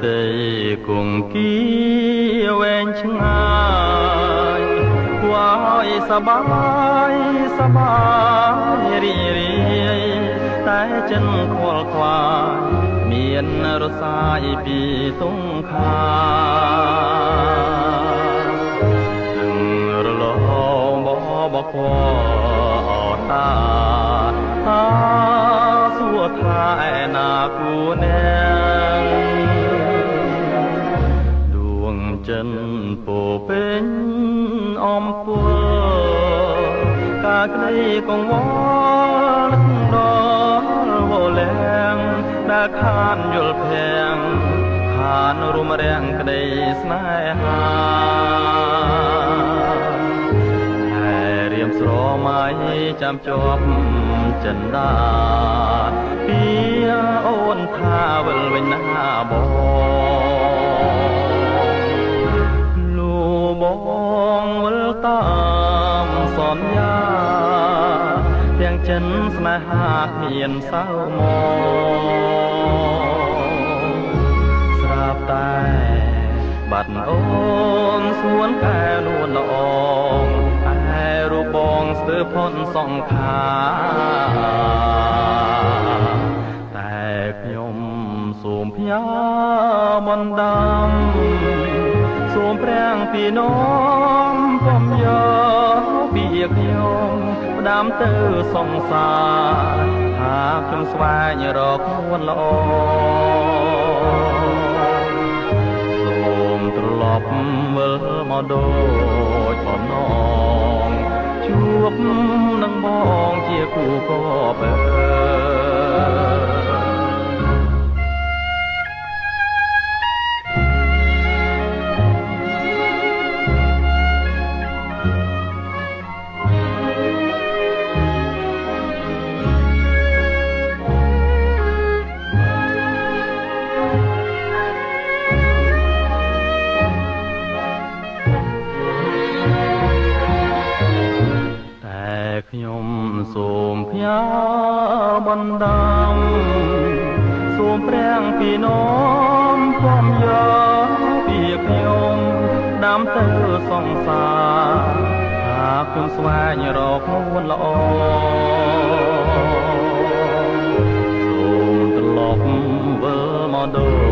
ទេគង្គីវែងឆ្ងាយគួរឲ្យសប្បាយសប្បាយរីករាយតែចិនខ្វល់ខ្វាយមានរសាយពីទងខានឹងរលងបបខ្វល់តាសួរថាឯណាគូអ្នកដួងចិនពោពេញអំពើការក្តីកង្វល់ដល់វលែងដែលខានយល់ភាំងខានរុំរាំងក្តីស្នេហាហើយរៀមស្រមៃចាំជាប់ចិនដាពីអូនថាវិលវិញណាបងលូបងវិលតាមសន្យាទាំងចិនស្នេហាគ្មានសៅមកស្រាប់តែបាត់អូនសួនកែនួនល្អឯរូបបងស្ទើរផុនសង្ខាតែខ្ញុំសូមផ្ញើមន្តដាំសូមប្រាំងពីនោមខ្ញុំយកពីខ្ញុំផ្ដាំទៅសង្សារថាខ្ញុំស្វែងរកខ្លួនល្អសូមត្រឡប់មើលមកដូចបំណងជួបនឹងបងជាគូក៏បើខ្ញុំសូមផ្ញើបណ្ដាំសូមប្រាំងពីនោមខ្ញុំយកពីខ្ញុំដាំទៅសង្សារថាខ្ញុំស្វែងរកខ្លួនល្អសូមត្រឡប់វិលមកដូច